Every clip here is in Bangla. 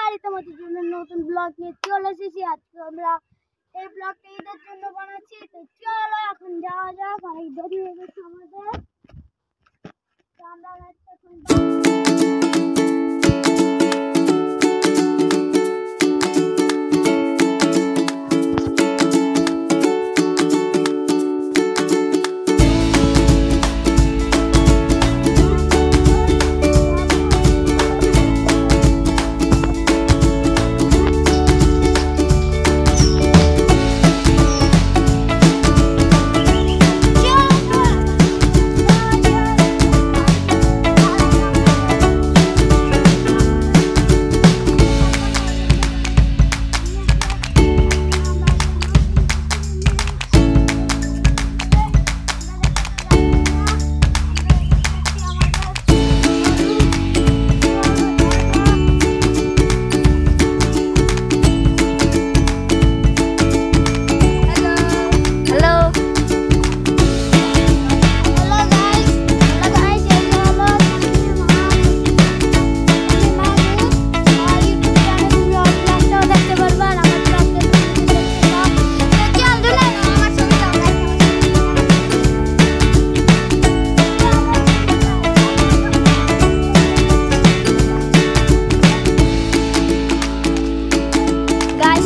নমস্কার, তোমাদের জন্য নতুন ব্লগ নিয়ে চলে এসেছি। আজকে আমরা এই ব্লগটা ঈদের জন্য বানাচ্ছি। তো চলো এখন যাওয়া যাক, অনেক দেরি হয়ে গেছে আমাদের। তো আমরা এখন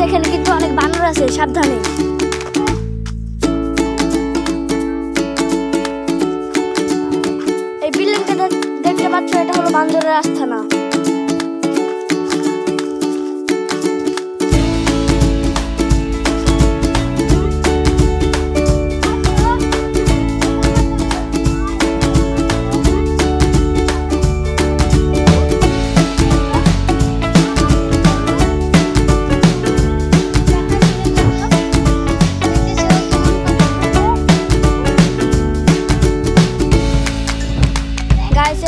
এখানে কিন্তু অনেক বানর আছে, সাবধানে। এই বিল্ডিংটা দেখতে পাচ্ছ, এটা হলো বান্দরের আস্তানা।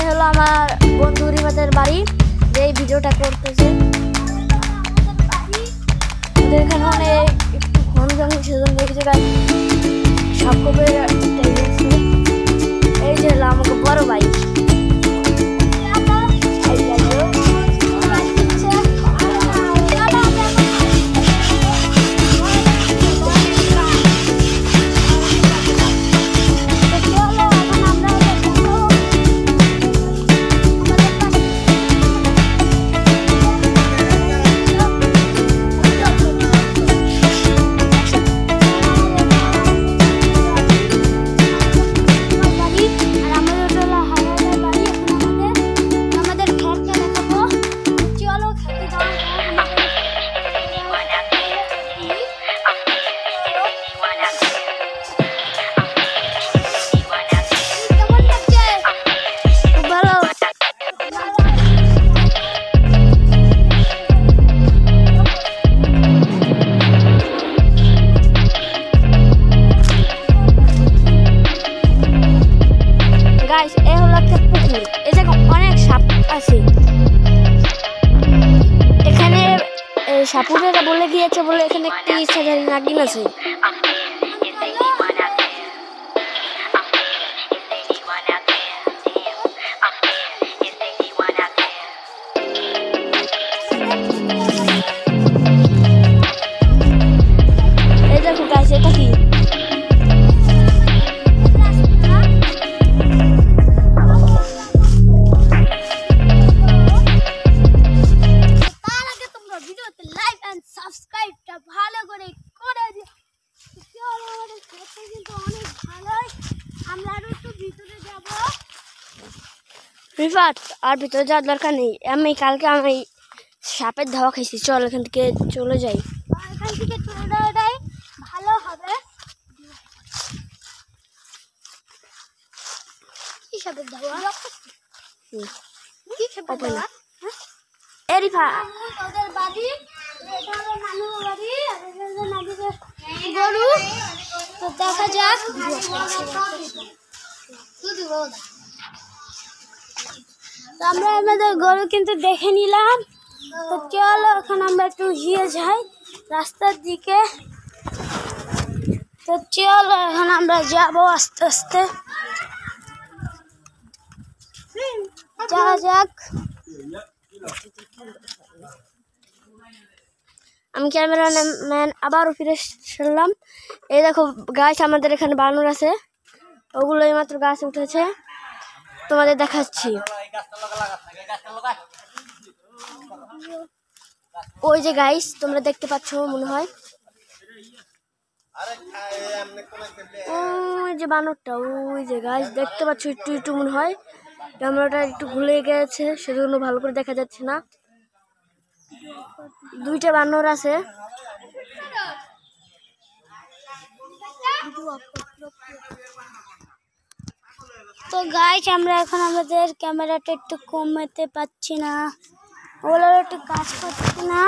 হলো আমার বন্ধু রিমাদের বাড়ি, যে এই ভিডিওটা করতেছে। এখানে অনেক একটু ঘন জঙ্গল, সেজন্য দেখেছে সব কবে। এই যে হলো আমাকে বড় ভাই। গাইস, এই হলো একটা পুকুর। এই জায়গায় অনেক সাপ আছে। এখানে সাপুরেরা বলে গিয়েছে বলে এখানে একটি ইচ্ছাধারী নাগিন আছে। এই দেখো গাইস, এটা কি? সাবস্ক্রাইবটা ভালো করে করে দিও। কিন্তু অনেক ভালোই। আমরা আরো একটু ভিতরে যাব। রিফাত, আর ভিতরে যাওয়ার দরকার নেই। কালকে আমি সাপের ধাওয়া খাইছি। চল এখান থেকে চলে যাই। এখান থেকে চলে যাওয়াটাই ভালো হবে। কি সাপের ধাওয়া? কি সাপের ধাওয়া? ওদের বাড়ি, এটা হলো নানুর বাড়ি, আর এটা হলো নানুর গরু। তো দেখা যাক। তো আমরা আমাদের গরু কিন্তু দেখে নিলাম। তো চলো এখন আমরা একটু গিয়ে যাই রাস্তার দিকে। তো চলো এখন আমরা যাবো আস্তে আস্তে। যাওয়া যাক। আমি ক্যামেরাম্যান আবারও ফিরে এসেছিলাম। এই দেখো গাছ, আমাদের এখানে বানর আছে, ওগুলো এইমাত্র গাছে উঠেছে, তোমাদের দেখাচ্ছি। ওই যে গাইস তোমরা দেখতে পাচ্ছ মনে হয়, ওই যে বানরটা, ওই যে গাইস দেখতে পাচ্ছ, একটু একটু মনে হয় ক্যামেরাটা একটু ঘুরে গেছে, সেজন্য ভালো করে দেখা যাচ্ছে না। দুইটা বানর আছে। তো গাইস আমরা এখন আমাদের ক্যামেরাটা একটু কমাতে পাচ্ছি না, ওগুলো একটু কাজ করছে না।